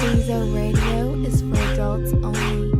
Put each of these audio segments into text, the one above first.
Stezo Radio is for adults only.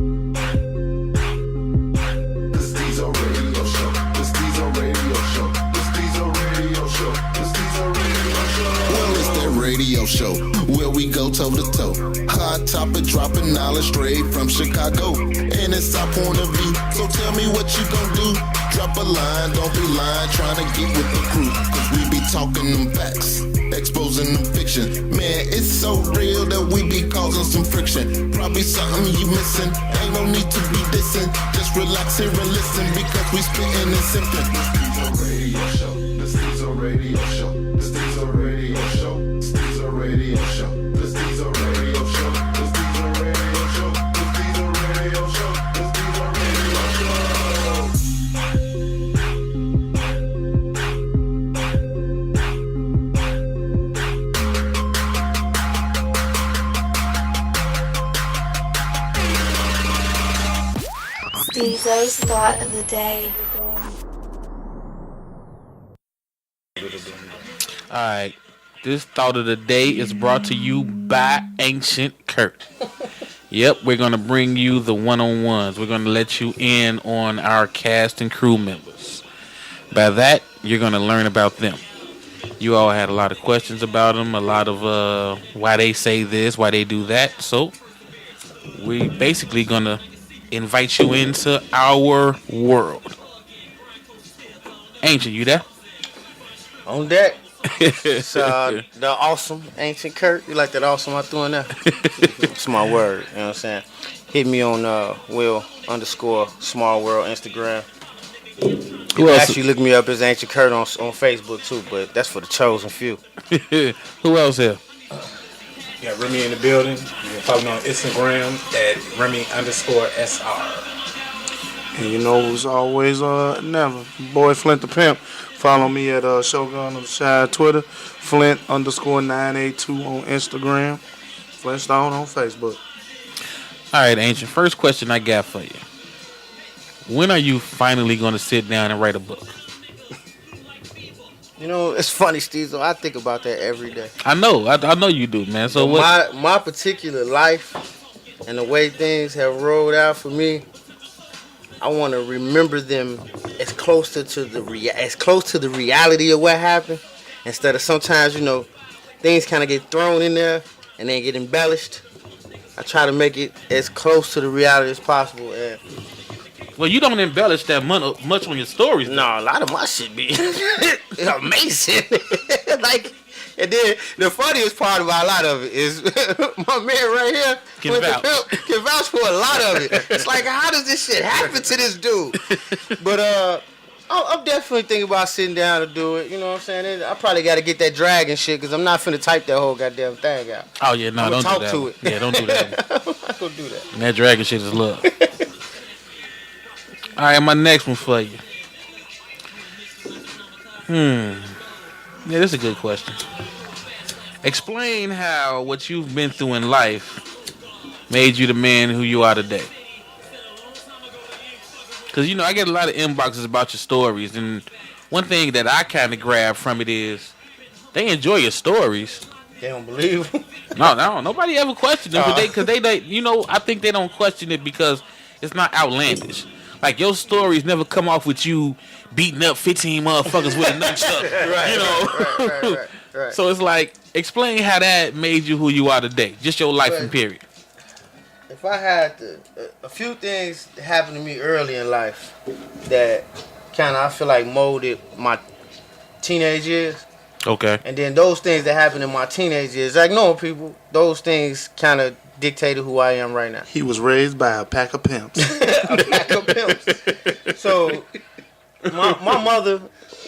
The Stezo Radio Show. The Stezo Radio Show. The Stezo Radio Show. The Stezo Radio Show. Well, it's that radio show where we go toe to toe. Hot topic, dropping knowledge straight from Chicago, and it's our point of view. So tell me what you gon' do. Drop a line, don't be lying, trying to get with the crew. Cause we be talking them facts, exposing them fiction. Man, it's so real that we be causing some friction. Probably something you missing, ain't no need to be dissing. Just relax here and listen, because we spitting and simping. The Stezo Radio Show, the Stezo Radio Show, the Stezo Radio Show, Stezo Radio Show, the Stezo Radio Show, the Stezo Radio Show, the Stezo Radio Show, the Stezo Radio Show. Stezo's thought of the day. Alright, this thought of the day is brought to you by Ancient Kurt. Yep, we're going to bring you the one-on-ones. We're going to let you in on our cast and crew members. By that, you're going to learn about them. You all had a lot of questions about them, a lot of why they say this, why they do that. So, we basically going to invite you into our world. Ancient, you there? On deck. It's the awesome Ancient Kurt. You like that awesome I threw in there? It's my word, you know what I'm saying? Hit me on Will_Small World Instagram. You can actually look me up as Ancient Kurt on Facebook too, but that's for the chosen few. Who else here? Got Remy in the building. You can follow me on Instagram at Remy_SR. And you know who's always never. Boy Flint the Pimp. Follow me at Shogun on the side Twitter. Flint_982 on Instagram. Flintstone on Facebook. Alright, Ancient. First question I got for you. When are you finally going to sit down and write a book? You know, it's funny, Stezo. I think about that every day. I know you do, man. So what? My particular life and the way things have rolled out for me, I want to remember them as close to the reality of what happened, instead of sometimes, you know, things kind of get thrown in there and then get embellished. I try to make it as close to the reality as possible. And well, you don't embellish that much on your stories. No, a lot of my shit be amazing. Like, and then the funniest part about a lot of it is my man right here can vouch for a lot of it. It's like, how does this shit happen to this dude? But I'm definitely thinking about sitting down to do it. You know what I'm saying? I probably got to get that dragon shit, because I'm not finna type that whole goddamn thing out. Oh yeah, no, don't do that. Talk to it. Yeah, don't do that. I'm not gonna do that. And that dragon shit is love. All right, my next one for you. Yeah, this is a good question. Explain how what you've been through in life made you the man who you are today. Because, you know, I get a lot of inboxes about your stories, and one thing that I kind of grab from it is they enjoy your stories. They don't believe them? No, nobody ever questioned them, because they, you know, I think they don't question it because it's not outlandish. Like, your stories never come off with you beating up 15 motherfuckers with a nunchuck. Right, you know? Right. So it's like, explain how that made you who you are today. Just your life and period. If I had to, a few things happened to me early in life that kind of, I feel like, molded my teenage years. Okay. And then those things that happened in my teenage years, like normal people, those things kind of dictated who I am right now. He was raised by a pack of pimps. A pack of pimps. So, my mother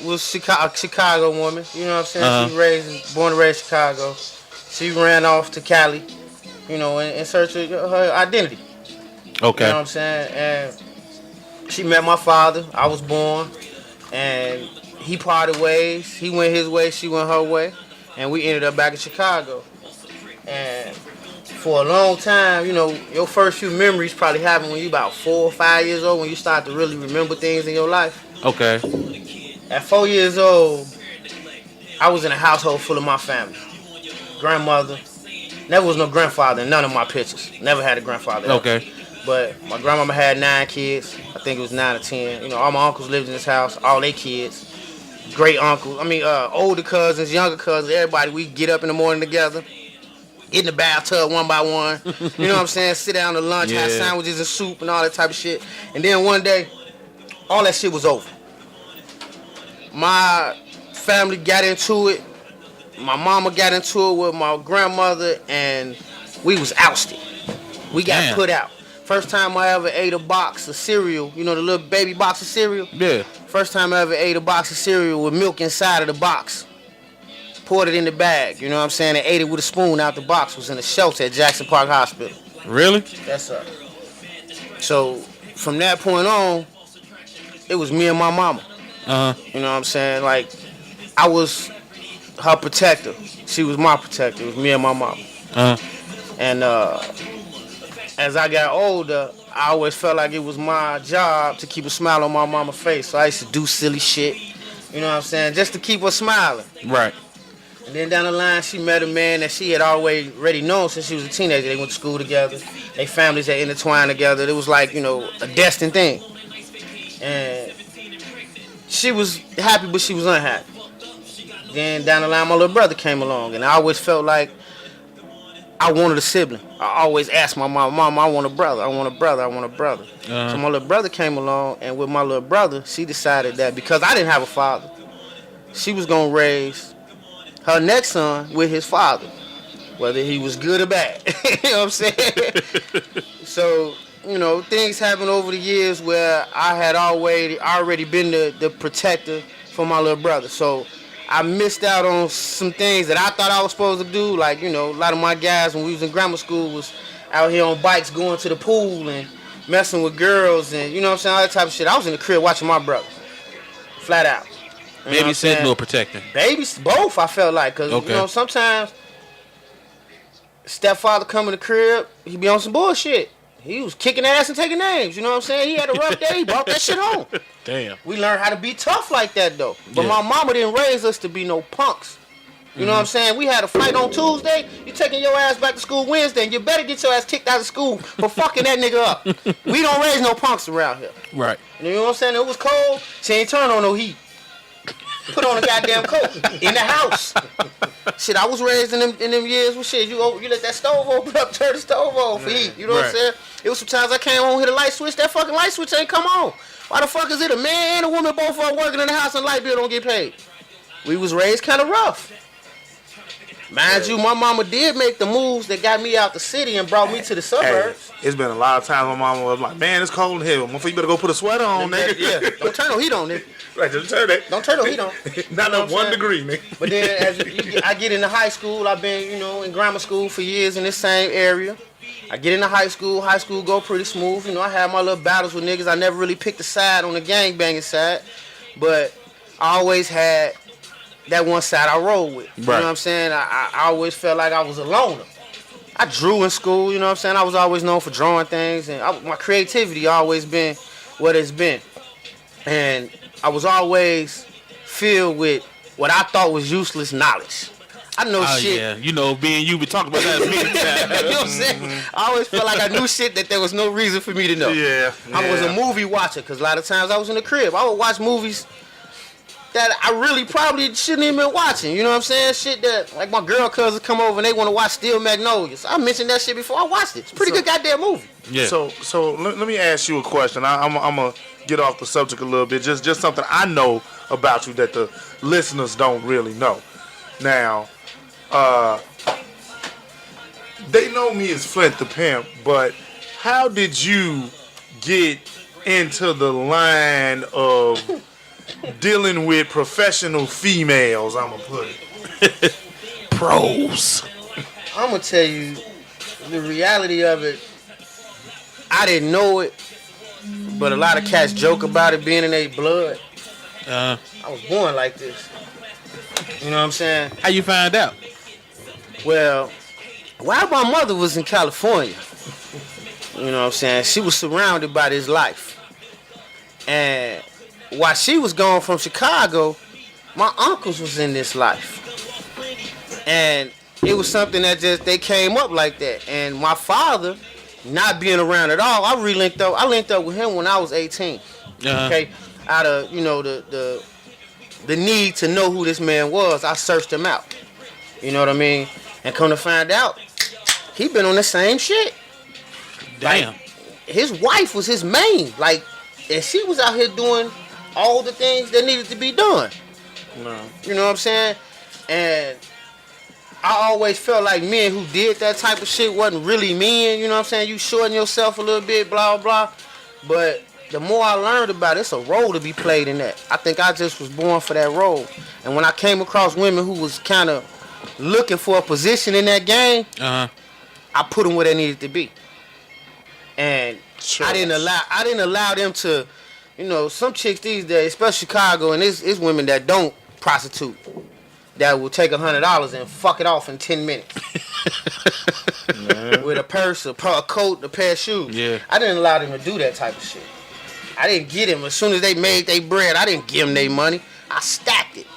was Chicago woman. You know what I'm saying? She was born and raised in Chicago. She ran off to Cali, you know, in search of her identity. Okay. You know what I'm saying? And she met my father. I was born. And he parted ways. He went his way. She went her way. And we ended up back in Chicago. And for a long time, you know, your first few memories probably happen when you're about 4 or 5 years old, when you start to really remember things in your life. Okay. At 4 years old, I was in a household full of my family. Grandmother, Never was no grandfather in none of my pictures. Never had a grandfather. Ever. Okay. But my grandmama had 9 kids. I think it was 9 or 10. You know, all my uncles lived in this house. All their kids. Great uncles. Older cousins, younger cousins. Everybody. We get up in the morning together. Get in the bathtub one by one. You know what I'm saying? Sit down to lunch, have sandwiches and soup and all that type of shit. And then one day, all that shit was over. My family got into it. My mama got into it with my grandmother, and we was ousted. We got put out. First time I ever ate a box of cereal, you know, the little baby box of cereal? Yeah. First time I ever ate a box of cereal with milk inside of the box. Poured it in the bag, you know what I'm saying? And ate it with a spoon out the box. Was in a shelter at Jackson Park Hospital. Really? That's up. So, from that point on, it was me and my mama. Uh-huh. You know what I'm saying? Like, I was her protector. She was my protector. It was me and my mama. Uh-huh. And as I got older, I always felt like it was my job to keep a smile on my mama's face. So I used to do silly shit. You know what I'm saying? Just to keep her smiling. Right. And then down the line, she met a man that she had already known since she was a teenager. They went to school together. Their families had intertwined together. It was like, you know, a destined thing. And she was happy, but she was unhappy. Then down the line, my little brother came along. And I always felt like I wanted a sibling. I always asked my mom, I want a brother. I want a brother. I want a brother. Uh-huh. So my little brother came along. And with my little brother, she decided that because I didn't have a father, she was going to raise her next son with his father, whether he was good or bad. You know what I'm saying? So, you know, things happened over the years where I had already been the protector for my little brother. So I missed out on some things that I thought I was supposed to do. Like, you know, a lot of my guys when we was in grammar school was out here on bikes going to the pool and messing with girls and, you know what I'm saying, all that type of shit. I was in the crib watching my brother. Flat out. You know Babysitting or protecting? Babies, both, I felt like. Because, you know, sometimes stepfather come in the crib, he be on some bullshit. He was kicking ass and taking names. You know what I'm saying? He had a rough day. He brought that shit home. Damn. We learned how to be tough like that, though. But my mama didn't raise us to be no punks. You know what I'm saying? We had a fight on Tuesday. You taking your ass back to school Wednesday, and you better get your ass kicked out of school for fucking that nigga up. We don't raise no punks around here. Right. You know what I'm saying? It was cold. She ain't turn on no heat. Put on a goddamn coat in the house. Shit, I was raised in them years with shit. You let that stove open up, turn the stove on for heat. You know what I'm saying? It was sometimes I came home, hit a light switch, that fucking light switch ain't come on. Why the fuck is it a man and a woman both of them working in the house and light bill don't get paid? We was raised kind of rough. Mind you, my mama did make the moves that got me out the city and brought me to the suburbs. Hey, it's been a lot of times my mama was like, man, it's cold in here. Motherfucker, you better go put a sweater on, nigga. Yeah, don't turn no heat on, nigga. Right, just turn it. Don't turn no heat on. Not You know up 1 degree, nigga. But then as I get into high school, I've been, you know, in grammar school for years in this same area. I get into high school go pretty smooth. You know, I had my little battles with niggas. I never really picked a side on the gangbanging side. But I always had that one side I rolled with. You know what I'm saying? I always felt like I was a loner. I drew in school, you know what I'm saying? I was always known for drawing things. And my creativity always been what it's been. And I was always filled with what I thought was useless knowledge. I know shit. Yeah, you know, being you, we talked about that many times. You know what I'm saying? I always felt like I knew shit that there was no reason for me to know. Yeah. I was a movie watcher because a lot of times I was in the crib. I would watch movies that I really probably shouldn't even been watching. You know what I'm saying? Shit that, like my girl cousins come over and they want to watch Steel Magnolias. I mentioned that shit before I watched it. It's a pretty good goddamn movie. Yeah. So let me ask you a question. I'm going to get off the subject a little bit. Just something I know about you that the listeners don't really know. Now, they know me as Flint the Pimp, but how did you get into the line of dealing with professional females, I'm going to put it? Pros. I'm going to tell you the reality of it. I didn't know it, but a lot of cats joke about it being in their blood. I was born like this. You know what I'm saying? How you find out? Well, while my mother was in California, you know what I'm saying, she was surrounded by this life. And while she was gone from Chicago, my uncles was in this life. And it was something that just they came up like that. And my father, not being around at all, I linked up with him when I was 18. Okay, out of the need to know who this man was, I searched him out. You know what I mean? And come to find out, he been on the same shit. Damn. Like, his wife was his main. Like, and she was out here doing all the things that needed to be done. No. You know what I'm saying? And I always felt like men who did that type of shit wasn't really men. You know what I'm saying? You shorten yourself a little bit, blah, blah. But the more I learned about it, it's a role to be played in that. I think I just was born for that role. And when I came across women who was kind of looking for a position in that game, I put them where they needed to be. And I didn't allow them to, some chicks these days, especially Chicago, and it's women that don't prostitute, that will take $100 and fuck it off in 10 minutes. With a purse, a coat, a pair of shoes. Yeah. I didn't allow them to do that type of shit. I didn't get them. As soon as they made their bread, I didn't give them their money. I stacked it.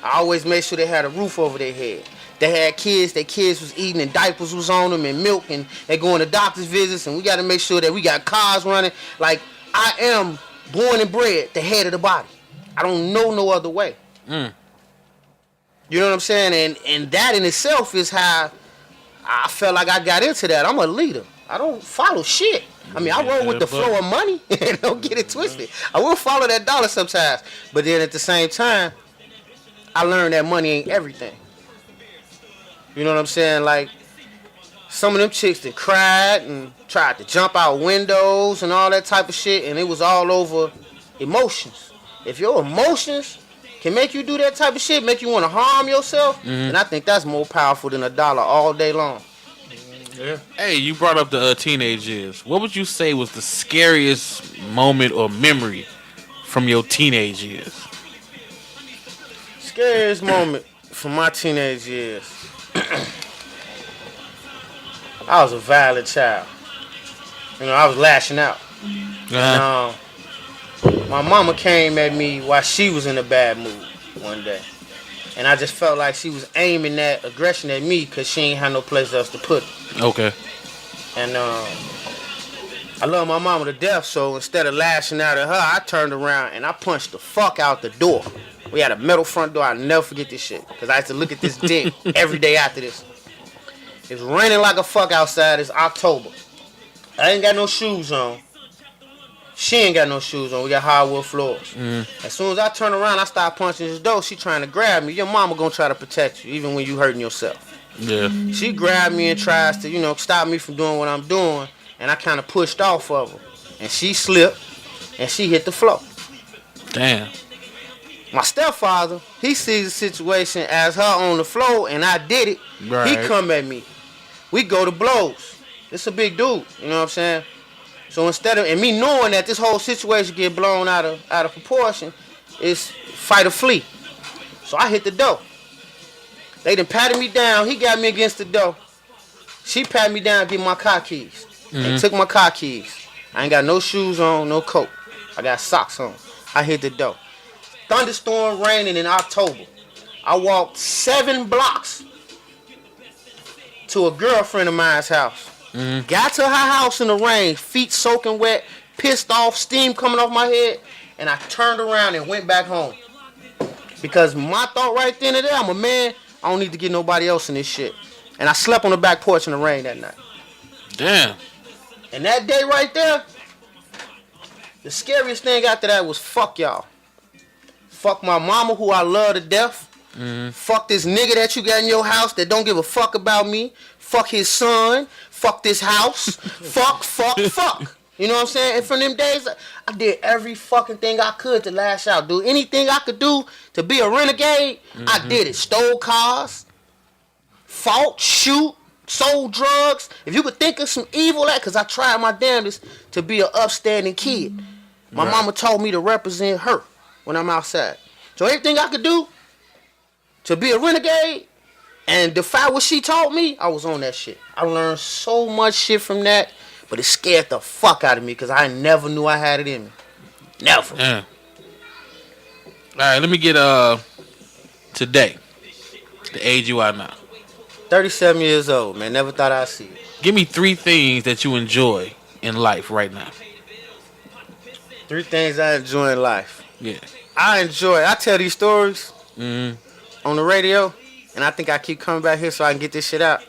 I always made sure they had a roof over their head. They had kids. Their kids was eating and diapers was on them and milk, and they going to doctor's visits, and we got to make sure that we got cars running. Like, I am born and bred the head of the body. I don't know no other way. You know what I'm saying? And that in itself is how I felt like I got into that. I'm a leader. I don't follow shit. I mean, I roll with the flow of money. Don't get it twisted. I will follow that dollar sometimes. But then at the same time, I learned that money ain't everything. You know what I'm saying? Like, some of them chicks that cried and tried to jump out windows and all that type of shit, and it was all over emotions. If your emotions can make you do that type of shit, make you want to harm yourself, then I think that's more powerful than $1 all day long. Yeah. Hey, you brought up the teenage years. What would you say was the scariest moment or memory from your teenage years? Scariest moment from my teenage years. I was a violent child. I was lashing out. And, my mama came at me while she was in a bad mood one day. And I just felt like she was aiming that aggression at me because she ain't had no place else to put it. Okay. And I love my mama to death, so instead of lashing out at her, I turned around and I punched the fuck out the door. We had a metal front door. I'll never forget this shit because I used to look at this dick every day after this. It's raining like a fuck outside. It's October. I ain't got no shoes on. She ain't got no shoes on. We got hardwood floors. As soon as I turn around, I start punching this door. She trying to grab me. Your mama gonna try to protect you, even when you hurting yourself. Yeah. She grabbed me and tries to, stop me from doing what I'm doing. And I kind of pushed off of her. And she slipped. And she hit the floor. Damn. My stepfather, he sees the situation as her on the floor, and I did it. Right. He come at me. We go to blows. It's a big dude, you know what I'm saying? So instead of, and me knowing that this whole situation get blown out of proportion, it's fight or flee. So I hit the door. They done patted me down. He got me against the door. She patted me down, give me my car keys. They took my car keys. I ain't got no shoes on, no coat. I got socks on. I hit the door. Thunderstorm raining in October. I walked 7 blocks to a girlfriend of mine's house. Got to her house in the rain, feet soaking wet, pissed off, steam coming off my head, and I turned around and went back home. Because my thought right then and there, I'm a man, I don't need to get nobody else in this shit. And I slept on the back porch in the rain that night. Damn. And that day right there, the scariest thing after that was fuck y'all. Fuck my mama, who I love to death. Fuck this nigga that you got in your house that don't give a fuck about me. Fuck his son. Fuck this house. Fuck. You know what I'm saying? And from them days, I did every fucking thing I could to lash out. Do anything I could do to be a renegade, I did it. Stole cars. Fought, shoot, sold drugs. If you could think of some evil act, because I tried my damnedest to be an upstanding kid. My mama told me to represent her when I'm outside. So everything I could do to be a renegade and defy what she taught me, I was on that shit. I learned so much shit from that, but it scared the fuck out of me because I never knew I had it in me. Never. Yeah. All right, let me get today, the age you are now. 37 years old, man. Never thought I'd see it. Give me 3 things that you enjoy in life right now. 3 things I enjoy in life. Yeah. I tell these stories on the radio, and I think I keep coming back here so I can get this shit out.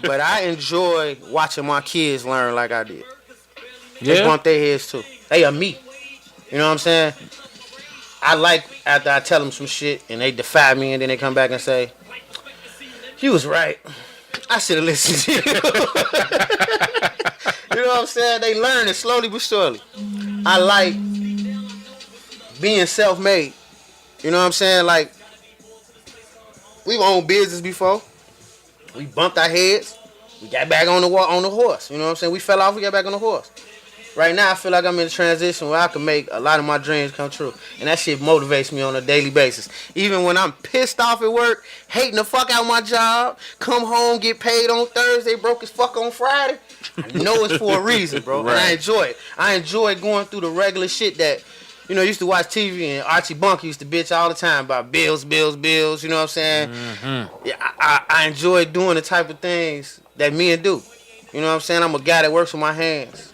But I enjoy watching my kids learn like I did. They Yeah. bump their heads too. They are me. You know what I'm saying? I like after I tell them some shit and they defy me and then they come back and say, "You was right. I should have listened to you." You know what I'm saying? They learn it slowly but surely. I like being self-made. You know what I'm saying? Like, we've owned business before. We bumped our heads. We got back on the horse. You know what I'm saying? We fell off. We got back on the horse. Right now, I feel like I'm in a transition where I can make a lot of my dreams come true. And that shit motivates me on a daily basis. Even when I'm pissed off at work, hating the fuck out my job, come home, get paid on Thursday, broke as fuck on Friday, I know it's for a reason, bro. Right. And I enjoy it. I enjoy going through the regular shit that, you know, I used to watch TV and Archie Bunker used to bitch all the time about bills, you know what I'm saying? Yeah, I enjoy doing the type of things that men do. You know what I'm saying? I'm a guy that works with my hands.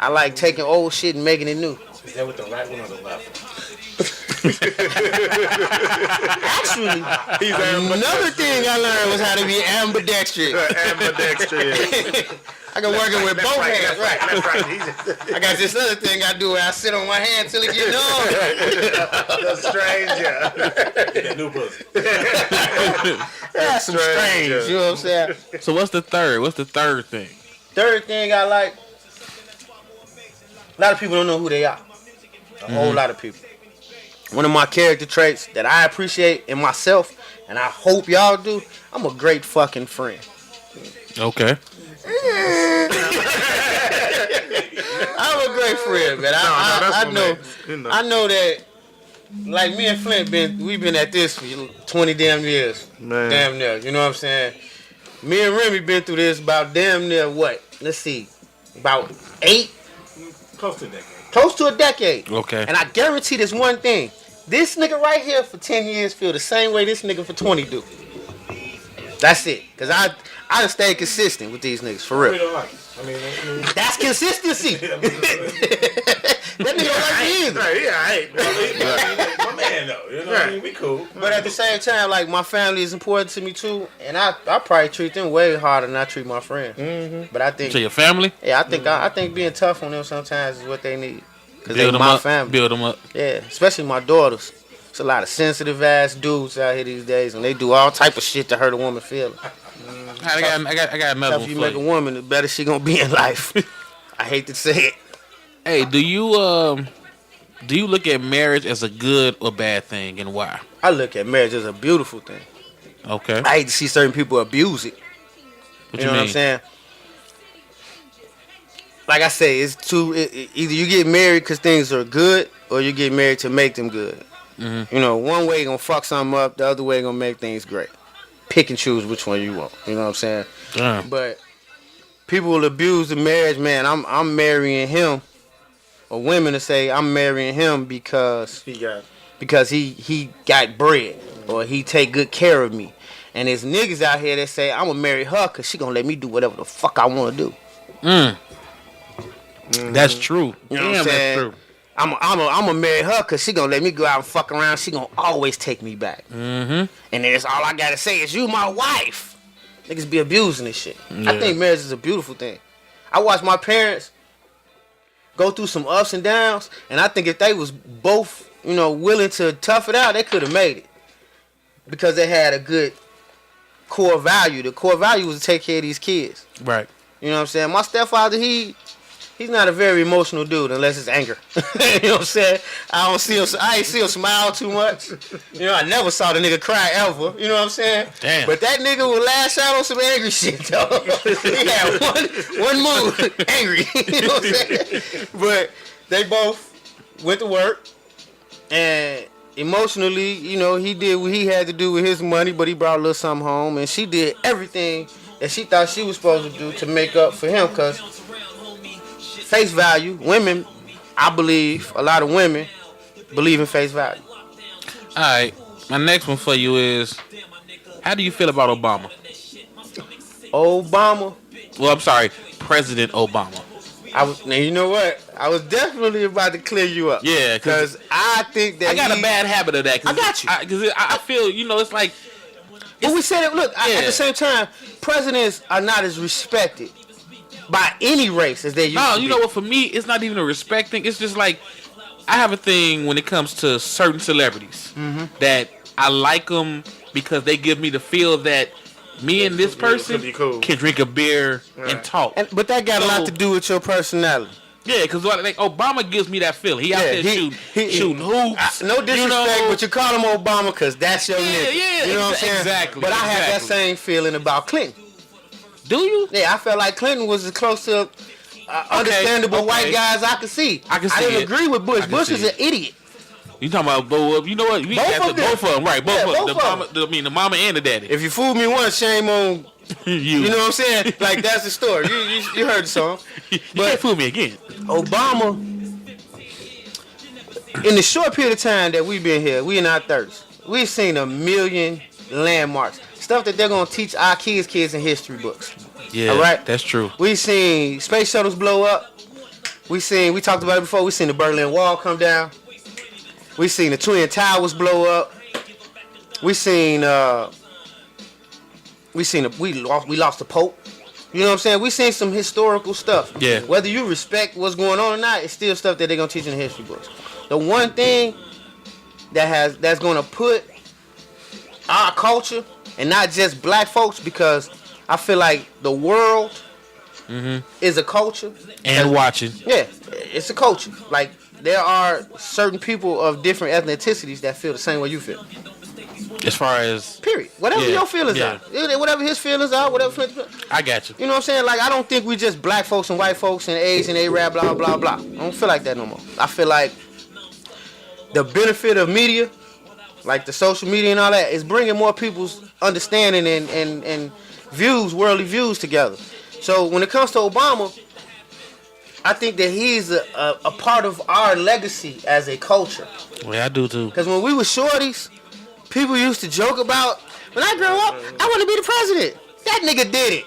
I like taking old shit and making it new. Is that with the right one or the left one? Actually, another thing I learned was how to be ambidextrous. Ambidextrous. I can work it with both hands. Right. That's right. I got this other thing I do where I sit on my hand till it get numb. The stranger. That new pussy. That's some strange. You know what I'm saying? So what's the third? What's the third thing? Third thing I like, a lot of people don't know who they are. A whole lot of people. One of my character traits that I appreciate in myself, and I hope y'all do, I'm a great fucking friend. Okay. I'm a great friend, man. I know that. Like me and Flint we've been at this for 20 damn years. Man. Damn near. You know what I'm saying? Me and Remy been through this about damn near what? Let's see. About 8? Close to a decade. Close to a decade. Okay. And I guarantee this one thing. This nigga right here for 10 years feel the same way this nigga for 20 do. That's it. Cause I done stayed consistent with these niggas, for We real. don't like it. I mean, That's consistency. That nigga don't like me either. my man though. You know what I mean? We cool. But at the same time, like, my family is important to me too, and I probably treat them way harder than I treat my friends. But I think, So your family? yeah, I think being tough on them sometimes is what they need, cause they Build them my up. family. Build them up. Yeah, especially my daughters. It's a lot of sensitive ass dudes out here these days, and they do all type of shit to hurt a woman feeling. I got another Tough one you for make a you. woman, the better she gonna be in life. I hate to say it. Hey, do you look at marriage as a good or bad thing, and why? I look at marriage as a beautiful thing. Okay. I hate to see certain people abuse it. What You know what I'm saying? Like I say, it's either you get married because things are good, or you get married to make them good. You know, one way gonna fuck something up, the other way gonna make things great. Pick and choose which one you want. You know what I'm saying? Damn. But people will abuse the marriage, man. I'm marrying him, or women to say I'm marrying him because he got bread, or he take good care of me. And there's niggas out here that say I'm gonna marry her because she gonna let me do whatever the fuck I want to do. That's true. You know what I'm Damn, saying? that's true. I'm gonna marry her because she gonna let me go out and fuck around. She gonna always take me back. And then that's all I gotta say is you my wife. Niggas be abusing this shit. I think marriage is a beautiful thing. I watched my parents go through some ups and downs, and I think if they was both, you know, willing to tough it out, they could have made it. Because they had a good core value. The core value was to take care of these kids. Right. You know what I'm saying? My stepfather, he's not a very emotional dude unless it's anger. You know what I'm saying? I ain't see him smile too much. You know, I never saw the nigga cry ever. You know what I'm saying? Damn. But that nigga would lash out on some angry shit, though. He had one mood, angry. You know what I'm saying? But they both went to work, and emotionally, you know, he did what he had to do with his money, but he brought a little something home, and she did everything that she thought she was supposed to do to make up for him, because face value, women, I believe, a lot of women believe in face value. All right. My next one for you is, How do you feel about Obama? Obama. Well, I'm sorry, President Obama. Now you know what? I was definitely about to clear you up. Yeah, because I think that I got a bad habit of that. I got you. Because I feel, it's like. But we said it. Look, at the same time, presidents are not as respected by any race as they used to No, be. you know what? For me, it's not even a respect thing. It's just like I have a thing when it comes to certain celebrities that I like them because they give me the feel that me and this person can drink a beer and talk. But that got a lot to do with your personality. Yeah, because like Obama gives me that feeling. He out there shooting hoops. No disrespect, but you call him Obama because that's your nigga. Yeah, you know what I'm saying? Exactly. But I have that same feeling about Clinton. Do you? Yeah, I felt like Clinton was as close to understandable white guys I could see. I didn't agree with Bush. Bush is an idiot. You talking about both? You know what? Both of them, right? Both of them. The mama and the daddy. If you fooled me once, shame on you. You know what I'm saying? Like that's the story. You heard the song. You can't fool me again. Obama, in the short period of time that we've been here, we in our 30s, we've seen a million landmarks. Stuff that they're going to teach our kids in history books. Yeah, all right? That's true. We've seen space shuttles blow up. We talked about it before, we seen the Berlin Wall come down. We seen the Twin Towers blow up. We lost the Pope. You know what I'm saying? We seen some historical stuff. Yeah. Whether you respect what's going on or not, it's still stuff that they're gonna teach in the history books. The one thing that's gonna put our culture and not just black folks, because I feel like the world is a culture. And watching. Yeah, it's a culture. Like there are certain people of different ethnicities that feel the same way you feel. As far as period. Whatever your feelings are. Whatever his feelings are, whatever. I got you. You know what I'm saying? Like, I don't think we just black folks and white folks and Asian, Arab, blah, blah, blah. I don't feel like that no more. I feel like the benefit of media, like the social media and all that, is bringing more people's understanding and views, worldly views together. So when it comes to Obama, I think that he's a part of our legacy as a culture. Well, I do too. Because when we were shorties, people used to joke about, when I grow up, I want to be the president. That nigga did it.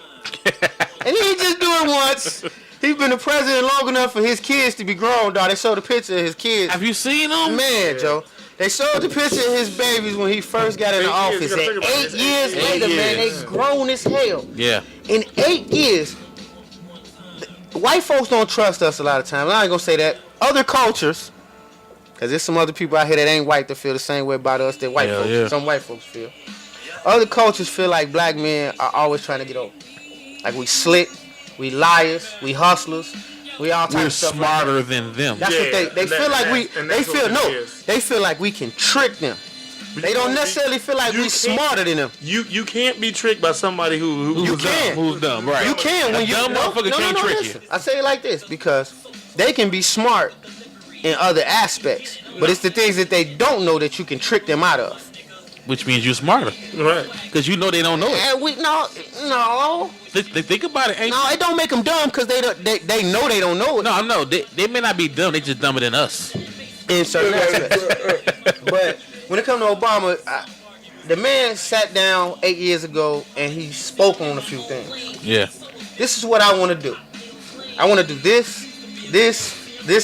And he ain't just do it once. He's been the president long enough for his kids to be grown, dog. They showed a picture of his kids. Have you seen them? Man, Joe. They showed the picture of his babies when he first got in the office. And 8 years later, man, they grown as hell. Yeah. In 8 years, white folks don't trust us a lot of times. I ain't going to say that. Other cultures, because there's some other people out here that ain't white that feel the same way about us that white folks. Yeah. Some white folks feel. Other cultures feel like black men are always trying to get over. Like we slick, we liars, we hustlers, we all types of stuff. We're smarter like than them. That's what they feel like we. They feel like we can trick them. They don't necessarily feel like we smarter than them. You can't be tricked by somebody who's dumb. Who's dumb, right? You can when a dumb motherfucker can't trick listen. you. I say it like this because they can be smart in other aspects, but it's the things that they don't know that you can trick them out of. Which means you're smarter, right? Because you know they don't know it. And no. They think about it. No, it don't make them dumb because they know they don't know it. No, they may not be dumb. They just dumber than us. In certain aspects. But when it comes to Obama, the man sat down 8 years ago and he spoke on a few things. Yeah. This is what I want to do. I want to do this,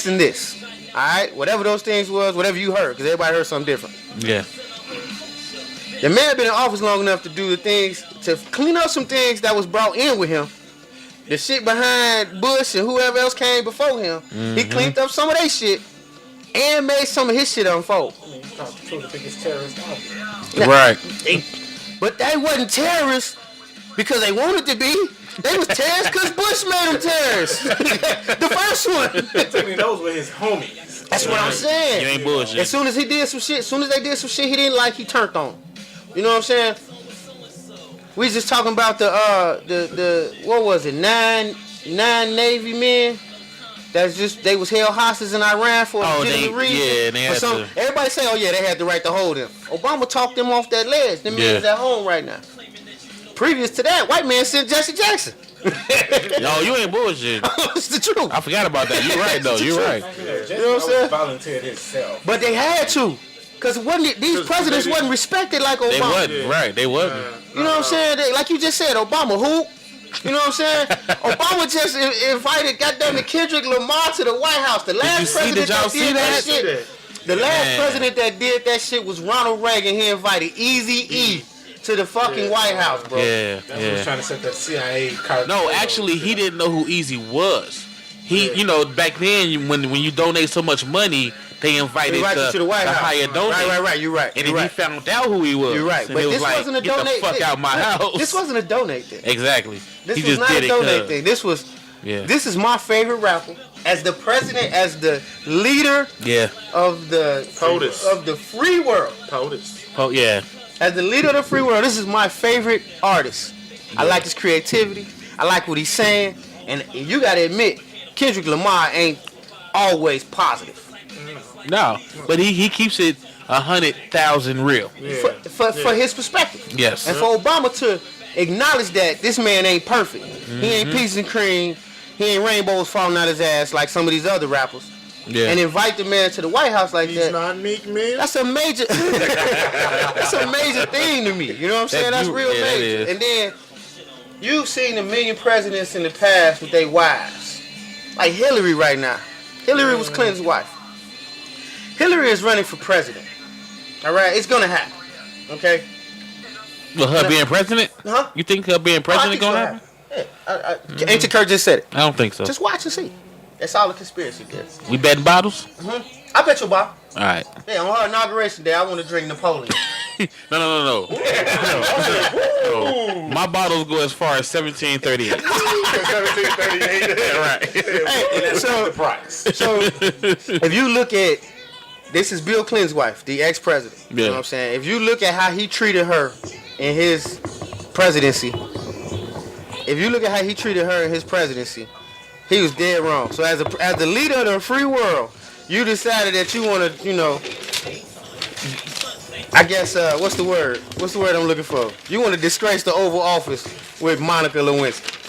and this. All right? Whatever those things was, whatever you heard, because everybody heard something different. Yeah. The man been in office long enough to do the things, to clean up some things that was brought in with him. The shit behind Bush and whoever else came before him. Mm-hmm. He cleaned up some of their shit and made some of his shit unfold. Right. But they wasn't terrorists because they wanted to be. They was terrorists because Bush made them terrorists. The first one. Those were his homies. That's what I'm saying. You ain't bullshit. As soon as he did some shit, as soon as they did some shit he didn't like, he turned on. You know what I'm saying? We just talking about the what was it, nine Navy men they was held hostage in Iran for a legitimate reason. Yeah, they had to. Everybody say, oh yeah, they had the right to hold them. Obama talked them off that ledge. Them men's at home right now. Previous to that, white man sent Jesse Jackson. No, you ain't bullshit. It's the truth. I forgot about that. You're right though. You're right. You know what I'm saying? Volunteered himself. But they had to. Cause these presidents wasn't respected like Obama. They wasn't, right? They wasn't. You know what I'm saying? Like you just said, Obama who? You know what I'm saying? Obama just invited goddamn Kendrick Lamar to the White House. The last president did y'all that did see that that? shit. The last president that did that shit was Ronald Reagan. He invited Eazy-E to the fucking White House, bro. Yeah, That's what was trying to set that CIA card. No, actually, he didn't know who Easy was. You know, back then when you donate so much money, they invited you to the White House. higher donate. Right. You're right. And then he found out who he was. You're right. And But it was this like, wasn't a get donate. the fuck out my house. This wasn't a donate thing. Exactly. This he was just not did a it donate thing. This was. Yeah. This is my favorite rapper as the president, as the leader of the POTUS. of the free world. POTUS. Oh yeah. As the leader of the free world, this is my favorite artist. I like his creativity. I like what he's saying, and you gotta admit, Kendrick Lamar ain't always positive. No, but he keeps it 100,000 real. For his perspective. Yes. And for Obama to acknowledge that this man ain't perfect. He ain't peaches and cream. He ain't rainbows falling out his ass like some of these other rappers. Yeah. And invite the man to the White House like He's that. not Meek Mill. That's a major that's a major thing to me. You know what I'm saying? That's real that major. is. And then you've seen a million presidents in the past with their wives. Like Hillary right now. Hillary was Clinton's wife. Hillary is running for president. Alright? It's gonna happen. Okay? Well, her being president? Huh? You think her being president gonna happen? Yeah. Ancient Kurt just said it. I don't think so. Just watch and see. That's all the conspiracy is. We betting bottles? I bet you, Bob. All right. Yeah, on her inauguration day, I want to drink Napoleon. No. No. My bottles go as far as 1738. 1738. Right. Hey, so The price. if you look at, this is Bill Clinton's wife, the ex-president. You know what I'm saying? If you look at how he treated her in his presidency, he was dead wrong. So as the leader of the free world, you decided that you want to, I guess, what's the word? What's the word I'm looking for? You want to disgrace the Oval Office with Monica Lewinsky.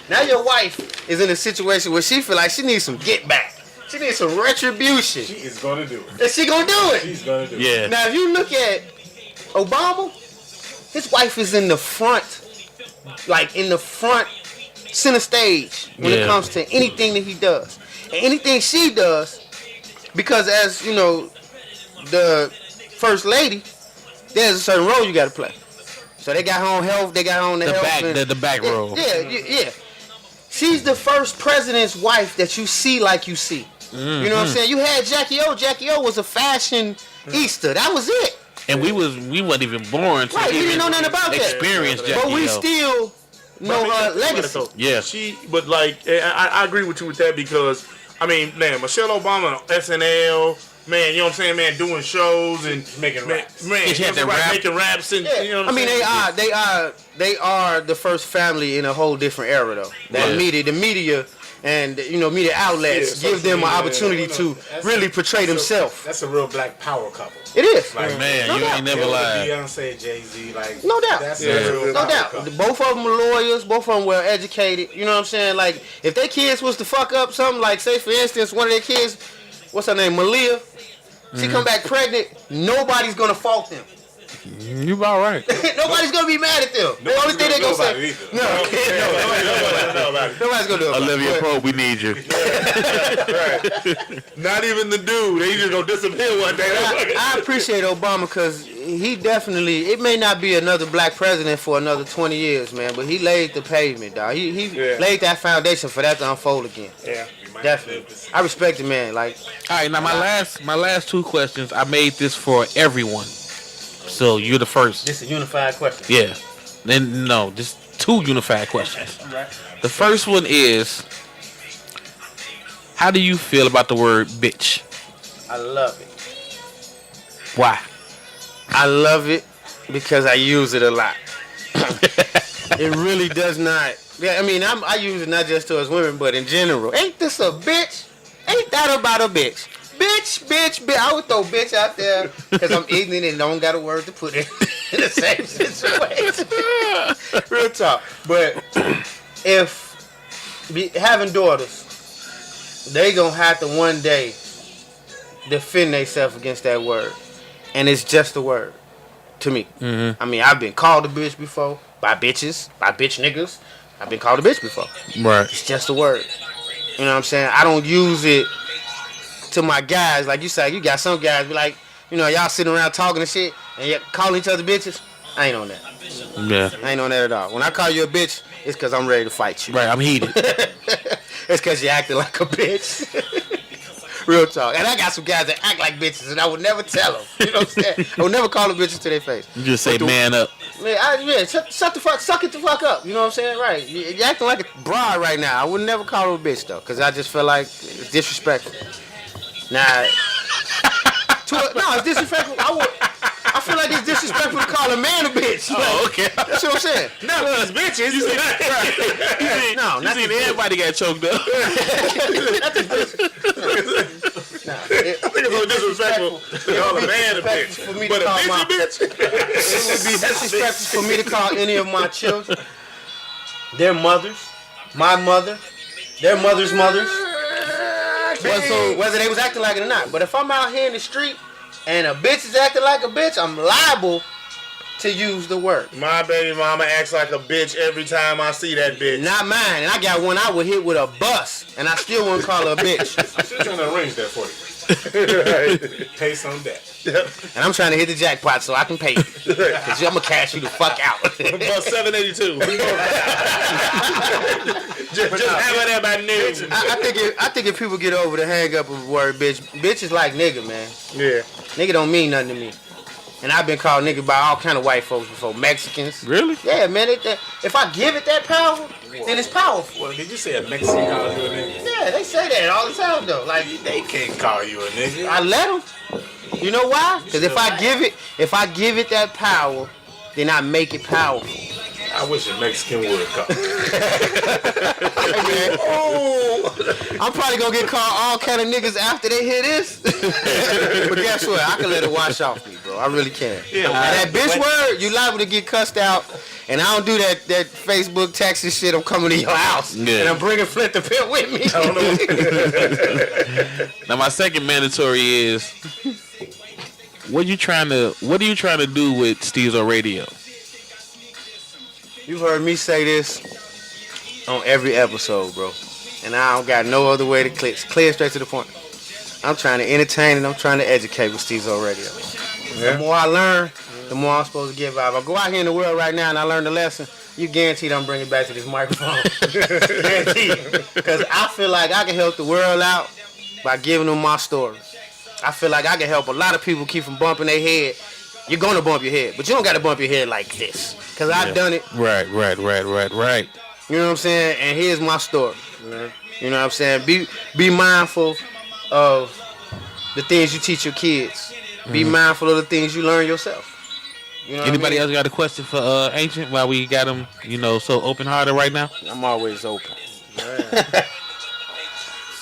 Now your wife is in a situation where she feel like she needs some get back. She needs some retribution. She is going to do it. And she gonna do it. She's going to do it. Yeah. Now if you look at Obama, his wife is in the front, center stage when it comes to anything that he does. And anything she does, because as you know, the first lady, there's a certain role you gotta play. So they got her own health, they got her own health. The back row. Yeah. She's the first president's wife that you see like you see. You know what I'm saying? You had Jackie O. Jackie O was a fashion Easter. That was it. And we wasn't even born to Right, we didn't know nothing about that. experience Jackie But we O. still know her legacy. Yeah. But like, I agree with you with that because, I mean, man, Michelle Obama on SNL, man, you know what I'm saying, man, doing shows and Making raps. Man, She had you know that what I'm saying, rap. making raps and Yeah. you know what I I'm mean, saying? they are the first family in a whole different era though. That Yeah. the media, and media outlets Yeah, give them an yeah, opportunity to really portray themselves. That's a real black power couple. It is. Like, Man, No you doubt. ain't never lied. Beyonce, Jay-Z, like No doubt. That's Yeah. a real No power doubt. couple. Both of them are lawyers. Both of them well educated. You know what I'm saying? Like, if their kids was to fuck up something, like, say, for instance, one of their kids, what's her name, Malia, she come back pregnant, nobody's going to fault them. You about right. Nobody's going to be mad at them. The only thing they're going to say, nobody's going to do it. Olivia Pope, we need you. Not even the dude. They just gonna disappear one day. I appreciate Obama because he definitely, it may not be another black president for another 20 years, man, but he laid the pavement, dog. He laid that foundation for that to unfold again. Yeah. Definitely. I respect the man. Like, All right, now my last two questions. I made this for everyone, so you're the first. this is a unified question. Yeah. Then no, just two unified questions. The first one is, how do you feel about the word bitch? I love it. Why? I love it because I use it a lot. It really does not. Yeah, I mean, I use it not just towards women, but in general. Ain't this a bitch? Ain't that about a bitch? Bitch. I would throw bitch out there because I'm ignorant and don't got a word to put in the same situation. Real talk. But if having daughters, they gonna have to one day defend themselves against that word. and it's just a word to me. I mean, I've been called a bitch before by bitches, by bitch niggas. I've been called a bitch before. Right. It's just a word. You know what I'm saying? I don't use it to my guys. Like you say, you got some guys be like, you know, y'all sitting around talking and shit, and you calling each other bitches. I ain't on that. Yeah. I ain't on that at all. When I call you a bitch, it's because I'm ready to fight you. Right. I'm heated. It's because you acting like a bitch. Real talk. And I got some guys that act like bitches, and I would never tell them. You know what I'm saying? I would never call them bitches to their face. You just say man up. Man, shut the fuck, suck it the fuck up. You know what I'm saying? Right. You acting like a broad right now. I would never call her a bitch, though, because I just feel like it's disrespectful. Nah. No, it's disrespectful. I feel like it's disrespectful to call a man a bitch. Oh, okay. That's what I'm saying. No, it's bitches. You see that? Right. No, you not see the everybody got choked up. I think it's so disrespectful to call a man a bitch. For me But to a call bitch my, a bitch. it would be disrespectful for me to call any of my children, their mothers, my mother, their mothers' mothers, whether they was acting like it or not. But if I'm out here in the street and a bitch is acting like a bitch, I'm liable to use the word. My baby mama acts like a bitch every time I see that bitch. Not mine. And I got one I would hit with a bus, and I still wouldn't call her a bitch. I'm still trying to arrange that for you. Pay some of that. And I'm trying to hit the jackpot so I can pay you. Because I'm going to cash you the fuck out. About 782. just have it there by noon. I think if people get over the hang up of the word bitch is like nigga, man. Yeah. Nigga don't mean nothing to me. And I've been called nigga by all kind of white folks before. Mexicans. Really? Yeah, man. If I give it that power, then it's powerful. Well, did you say a Mexican called you a nigga? Yeah, they say that all the time, though. Like, They can't call you a nigga. I let them. You know why? Because if I give it that power, then I make it powerful. I wish a Mexican would call. I'm probably gonna get called all kind of niggas after they hear this. But guess what? I can let it wash off me, bro. I really can. Yeah, And that bitch word, you liable to get cussed out. And I don't do that Facebook texting shit. I'm coming to your house. Yeah. And I'm bringing Flint the Pimp with me. I don't know. Now my second mandatory is, what are you trying to do with Stezo Radio? You've heard me say this on every episode, bro. And I don't got no other way to clear straight to the point. I'm trying to entertain and I'm trying to educate with Stezo Radio. Yeah. The more I learn, the more I'm supposed to give out. If I go out here in the world right now and I learn the lesson, you guaranteed I'm bringing it back to this microphone. Guaranteed. Because I feel like I can help the world out by giving them my story. I feel like I can help a lot of people keep from bumping their head. You're going to bump your head, but you don't got to bump your head like this. Because I've done it. Right. You know what I'm saying? And here's my story. You know what I'm saying? Be mindful of the things you teach your kids. Be mindful of the things you learn yourself. You know Anybody what else got a question for Ancient while we got him, so open-hearted right now? I'm always open.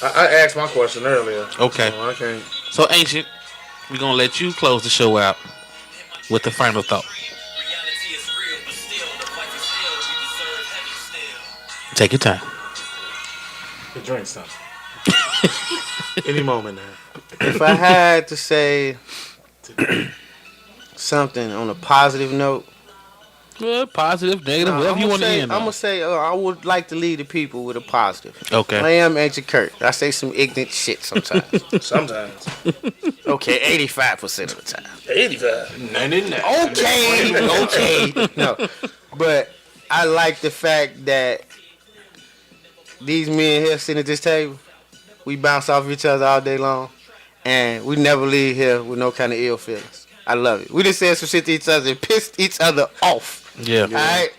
I asked my question earlier. Okay. So I can't. So Ancient, we're going to let you close the show out with the final thought. Take your time. Drink something. Any moment now. If I had to say something on a positive note, Well, positive, negative, whatever you want to end I'm on. going to say I would like to lead the people with a positive. Okay. I am Ancient Kurt. I say some ignorant shit sometimes. Sometimes. Okay, 85% of the time. 85. 99. Okay. No. But I like the fact that these men here sitting at this table, we bounce off each other all day long, and we never leave here with no kind of ill feelings. I love it. We just said some shit to each other and pissed each other off. Yeah. All right?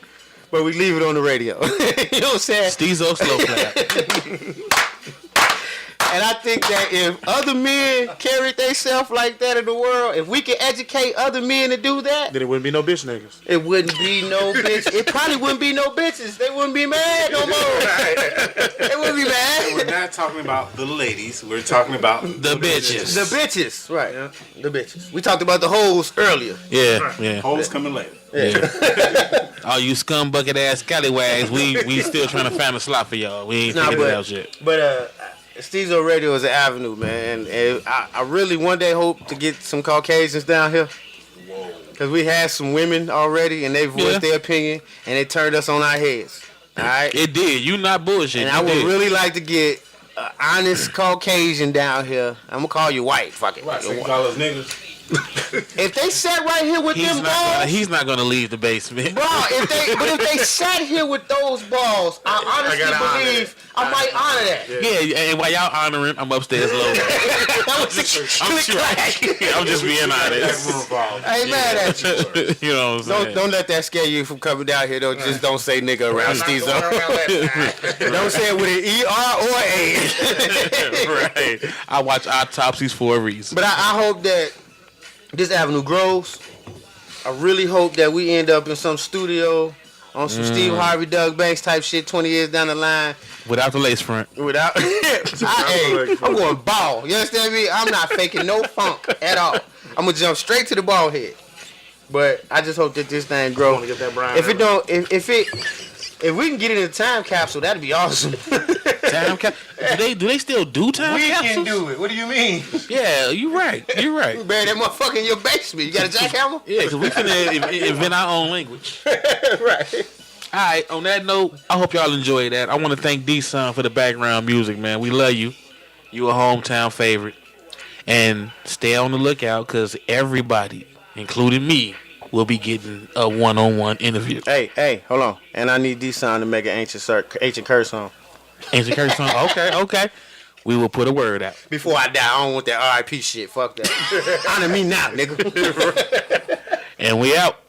But we leave it on the radio. You know what I'm saying? Stezo slow clap. And I think that if other men carried themselves like that in the world, if we could educate other men to do that, Then it wouldn't be no bitch niggas. it wouldn't be no bitch. It probably wouldn't be no bitches. They wouldn't be mad no more. They wouldn't be We're mad. not talking about the ladies. We're talking about The bitches. The bitches, right? The bitches. We talked about the hoes earlier. Yeah. hoes coming later. All you scumbucket ass scallywags, we still trying to find a slot for y'all. We ain't Nah, figured it out yet. But Stezo Radio is an avenue, man. And I really one day hope to get some Caucasians down here. Because we had some women already, and they voiced their opinion, and it turned us on our heads. All right? It did. You not bullshit. And I would really like to get an honest Caucasian down here. I'm going to call you white. Fuck it. Right, so you call us niggas? If they sat right here with them balls, he's not gonna leave the basement. bro. If they sat here with those balls, I honestly believe I might honor that. Yeah, and while y'all honoring, I'm upstairs low. I'm just being honest. I ain't mad at you. You know what I'm saying? Don't let that scare you from coming down here. Though, just don't say nigga around Stezo. Don't say it with an ER or A. Right. I watch autopsies for a reason. But I hope that this avenue grows. I really hope that we end up in some studio on some Steve Harvey, Doug Banks type shit 20 years down the line. Without the lace front. I'm going ball. You understand me? I'm not faking no funk at all. I'm going to jump straight to the ball head. But I just hope that this thing grows. If we can get it in a time capsule, that'd be awesome. Time do they still do time capsules? We can do it. What do you mean? Yeah, you're right. You bury that motherfucker in your basement. You got a jackhammer? Yeah, because we finna invent our own language. Right. All right, on that note, I hope y'all enjoy that. I want to thank D-Son for the background music, man. We love you. You a hometown favorite. And stay on the lookout because everybody, including me, will be getting a one-on-one interview. Hey, hold on. And I need D-Son to make an ancient curse song. Ancient curse song? Okay. We will put a word out. Before I die, I don't want that RIP shit. Fuck that. Honor me now, nigga. And we out.